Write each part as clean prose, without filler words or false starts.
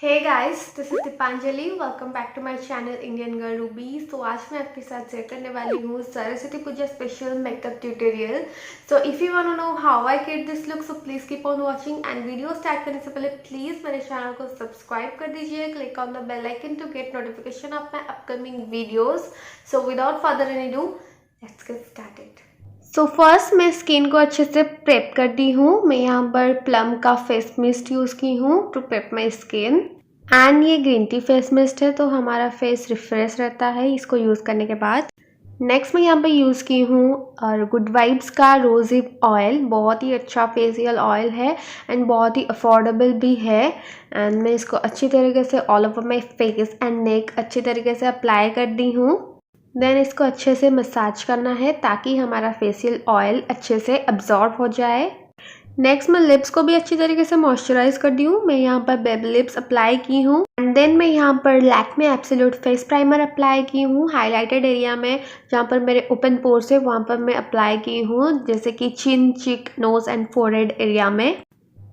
Hey guys, this is Dipanjali. Welcome back to my channel Indian Girl Ruby. So आज मैं आपके साथ share करने वाली हूँ Saraswati Puja special makeup tutorial. So if you want to know how I create this look, so please keep on watching. And video start करने से पहले प्लीज मेरे चैनल को सब्सक्राइब कर दीजिए. Click on the bell icon to get notification of my upcoming videos. So without further ado, let's get started. So first मैं skin को अच्छे से प्रेप करती हूँ. मैं यहाँ पर प्लम का फेस मिस्ट यूज़ की हूँ to prep my skin. And ये ग्रीन टी फेस मिस्ट है, तो हमारा फेस रिफ्रेश रहता है इसको यूज़ करने के बाद. नेक्स्ट मैं यहाँ पर यूज़ की हूँ और गुड वाइब्स का रोजिप ऑयल. बहुत ही अच्छा फेशियल ऑयल है एंड बहुत ही अफोर्डेबल भी है. एंड मैं इसको अच्छी तरीके से all over my face and neck अच्छी तरीके से अप्लाई कर दी हूँ. देन इसको अच्छे से मसाज करना है ताकि हमारा फेशियल ऑयल अच्छे से अब्जॉर्ब हो जाए. नेक्स्ट मैं लिप्स को भी अच्छी तरीके से मॉइस्चराइज कर दी हूँ. मैं यहाँ पर बेबी लिप्स अप्लाई की हूँ. एंड देन मैं यहाँ पर Lakme absolute face primer apply की हूँ हाईलाइटेड एरिया में, जहाँ पर मेरे ओपन पोर्स है वहाँ पर मैं अप्लाई की हूँ, जैसे कि chin, cheek, nose and forehead area में,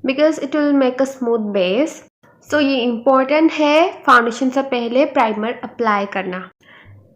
because it will make a smooth base. So ये इम्पोर्टेंट है फाउंडेशन से पहले प्राइमर अप्लाई करना.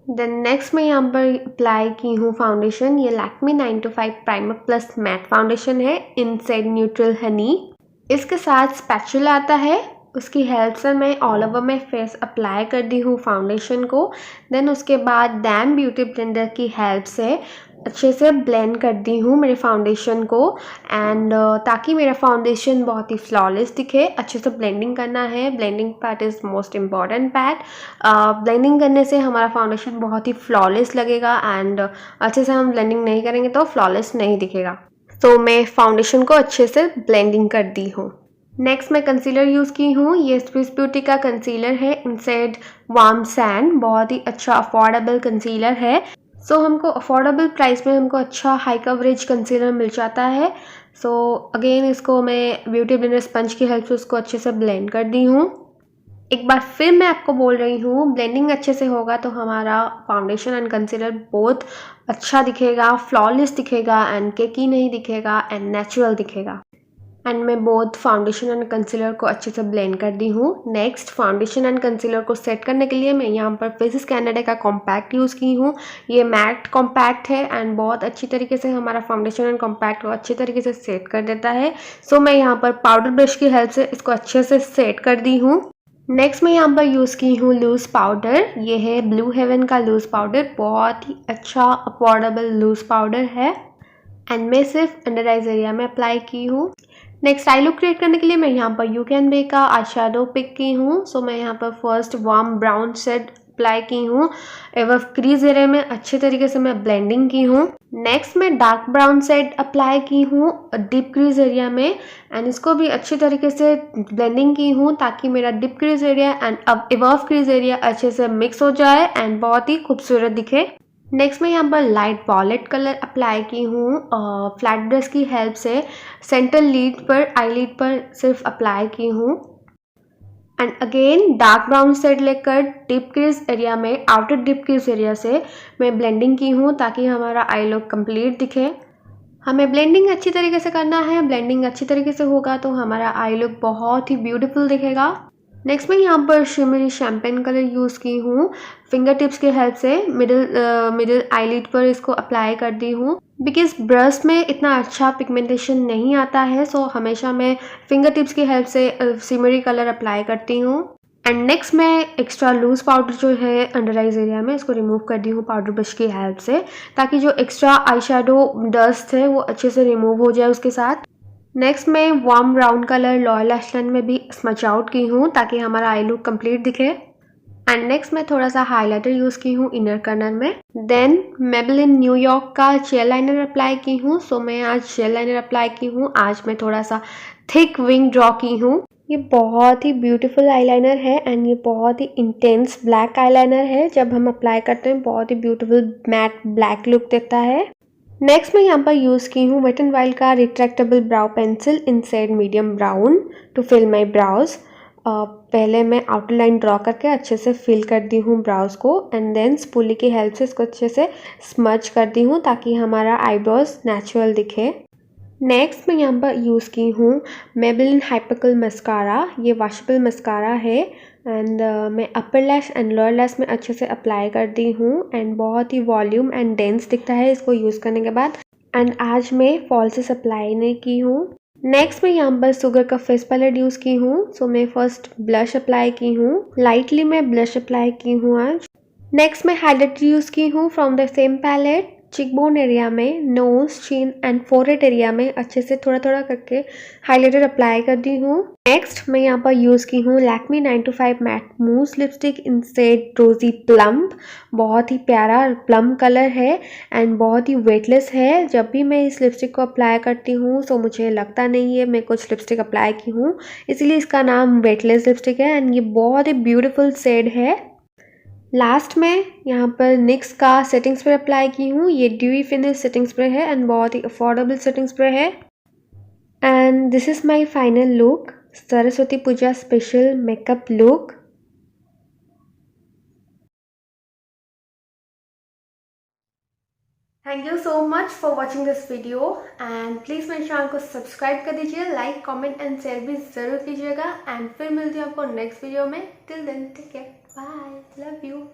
देन नेक्स्ट मैं यहाँ पर अप्लाई की हूँ फाउंडेशन. ये Lakme 925 primer plus matte foundation है इनसाइड न्यूट्रल हनी. इसके साथ स्पैचुला आता है, उसकी हेल्प से मैं all over my face apply कर दी हूँ फाउंडेशन को. देन उसके बाद डैम ब्यूटी ब्लेंडर की हेल्प से अच्छे से ब्लेंड कर दी हूँ मेरे फाउंडेशन को. एंड ताकि मेरा फाउंडेशन बहुत ही फ्लॉलेस दिखे, अच्छे से ब्लेंडिंग करना है. Blending part is most important part. Blending करने से हमारा फाउंडेशन बहुत ही फ्लॉलेस लगेगा एंड अच्छे से हम ब्लेंडिंग नहीं करेंगे तो फ्लॉलेस नहीं दिखेगा. तो मैं फाउंडेशन को अच्छे से ब्लेंडिंग कर दी हूँ. नेक्स्ट मैं कंसीलर यूज़ की हूँ. ये स्विस ब्यूटी का कंसीलर है इनसाइड वार्म सैंड. बहुत ही अच्छा अफोर्डेबल कंसीलर है. सो हमको अफोर्डेबल प्राइस में हमको अच्छा हाई कवरेज कंसीलर मिल जाता है. सो अगेन इसको मैं ब्यूटी ब्लेंडर स्पंज की हेल्प से उसको अच्छे से ब्लेंड कर दी हूँ. एक बार फिर मैं आपको बोल रही हूँ, ब्लेंडिंग अच्छे से होगा तो हमारा फाउंडेशन एंड कंसीलर बहुत अच्छा दिखेगा, फ्लॉलेस दिखेगा एंड केकी नहीं दिखेगा एंड नेचुरल दिखेगा. एंड मैं बोथ फाउंडेशन एंड कंसीलर को अच्छे से ब्लेंड कर दी हूँ. नेक्स्ट फाउंडेशन एंड कंसीलर को सेट करने के लिए मैं यहाँ पर फेसेस कैनेडा का कॉम्पैक्ट यूज़ की हूँ. ये मैट कॉम्पैक्ट है एंड बहुत अच्छी तरीके से हमारा फाउंडेशन एंड कॉम्पैक्ट को अच्छी तरीके से सेट कर देता है. सो मैं यहाँ पर पाउडर ब्रश की हेल्प से इसको अच्छे से सेट कर दी हूँ. नेक्स्ट मैं यहाँ पर यूज़ की हूँ लूज़ पाउडर. ये है ब्लू हेवन का लूज़ पाउडर. बहुत ही अच्छा अफोर्डेबल लूज़ पाउडर है एंड मैं सिर्फ अंडर आइज एरिया में अप्लाई की हूँ. नेक्स्ट आई लुक क्रिएट करने के लिए मैं यहाँ पर यू कैन बे का आई शेडो पिक की हूँ. सो मैं यहाँ पर first warm brown shade apply की हूँ. एवं क्रीज एरिया में अच्छे तरीके से मैं ब्लेंडिंग की हूँ. नेक्स्ट मैं डार्क ब्राउन शेड अप्लाई की हूँ डीप क्रीज एरिया में एंड इसको भी अच्छी तरीके से ब्लेंडिंग की हूँ ताकि मेरा डीप क्रीज एरिया एंड अब एबव क्रीज एरिया अच्छे से मिक्स हो जाए एंड बहुत ही खूबसूरत दिखे. नेक्स्ट मैं यहाँ पर लाइट वॉलेट कलर अप्लाई की हूँ फ्लैट ब्रश की हेल्प से. सेंटर लीड पर, आई लीड पर सिर्फ अप्लाई की हूँ. And again dark brown shade लेकर डीप क्रीज एरिया में, आउटर डीप क्रीज एरिया से मैं ब्लेंडिंग की हूँ ताकि हमारा आई लुक कंप्लीट दिखे. हमें ब्लेंडिंग अच्छी तरीके से करना है. ब्लेंडिंग अच्छी तरीके से होगा तो हमारा आई लुक बहुत ही ब्यूटीफुल दिखेगा. नेक्स्ट मैं यहाँ पर शिमरी शैम्पेन कलर यूज़ की हूँ. फिंगर टिप्स की हेल्प से मिडिल आईलिड पर इसको अप्लाई कर दी हूँ. बिकॉज ब्रश में इतना अच्छा पिगमेंटेशन नहीं आता है, सो हमेशा मैं फिंगर टिप्स की हेल्प से शिमरी कलर अप्लाई करती हूँ. एंड नेक्स्ट मैं एक्स्ट्रा लूज पाउडर जो है अंडर आइज एरिया में इसको रिमूव कर दी हूँ पाउडर ब्रश की हेल्प से, ताकि जो एक्स्ट्रा आई शेडो डस्ट है वो अच्छे से रिमूव हो जाए उसके साथ. नेक्स्ट मैं warm brown colour loyal lash line में भी स्मच आउट की हूँ ताकि हमारा आई लुक कंप्लीट दिखे. एंड नेक्स्ट मैं थोड़ा सा हाइलाइटर यूज़ की हूँ इनर कर्नर में. देन मेबेलिन न्यूयॉर्क का जेल लाइनर अप्लाई की हूँ. सो मैं आज जेल लाइनर अप्लाई की हूँ. आज मैं थोड़ा सा थिक विंग ड्रॉ की हूँ. ये बहुत ही ब्यूटीफुल आईलाइनर है एंड ये बहुत ही इंटेंस ब्लैक आईलाइनर है. जब हम अप्लाई करते हैं बहुत ही ब्यूटीफुल मैट ब्लैक लुक देता है. नेक्स्ट मैं यहाँ पर यूज़ की हूँ वेट एंड वाइल्ड का retractable brow pencil in shade medium brown to fill my brows. पहले मैं आउटर लाइन ड्रॉ करके अच्छे से फिल कर दी हूँ ब्राउज को एंड देन स्पूली की हेल्प से इसको अच्छे से स्मच कर दी हूँ ताकि हमारा आईब्रोज नेचुरल दिखे. नेक्स्ट मैं यहाँ पर यूज़ की हूँ मेबेलिन हाइपरकल मस्कारा। ये वॉशेबल मस्कारा है एंड मैं अपर लैश एंड लोअर लैश में अच्छे से अप्लाई करती हूँ एंड बहुत ही वॉल्यूम एंड डेंस दिखता है इसको यूज़ करने के बाद। एंड आज मैं फॉल्सेस अप्लाई नहीं की हूँ। नेक्स्ट मैं यहाँ पर शुगर का फेस पैलेट यूज़ की हूँ। सो मैं फर्स्ट ब्लश अप्लाई की हूँ, लाइटली मैं ब्लश अप्लाई की हूँ आज। नेक्स्ट मैं हाइलाइटर यूज़ की हूँ from the same palette. Cheekbone area में, nose, chin and forehead area में अच्छे से थोड़ा थोड़ा करके हाइलाइटर अप्लाई कर दी हूँ। नेक्स्ट मैं यहाँ पर यूज़ की हूँ Lakme 925 matte mousse lipstick in shade rosy plum. बहुत ही प्यारा प्लम कलर है एंड बहुत ही वेटलेस है। जब भी मैं इस लिपस्टिक को अप्लाई करती हूँ तो मुझे लगता नहीं है मैं कुछ लिपस्टिक अप्लाई की हूँ, इसलिए इसका नाम वेटलेस लिपस्टिक है एंड ये बहुत ही ब्यूटीफुल शेड है। लास्ट में यहाँ पर निक्स का सेटिंग स्प्रे अप्लाई की हूँ। ये ड्यूई फिनिश सेटिंग स्प्रे है एंड बहुत ही अफोर्डेबल सेटिंग स्प्रे है। And this is my final look, Saraswati Puja special makeup look. Thank you so much for watching this video and please मेरे चैनल को subscribe कर दीजिए, लाइक कमेंट एंड शेयर भी ज़रूर कीजिएगा एंड फिर मिलती हूँ आपको नेक्स्ट वीडियो में। Till then take care, bye, love you.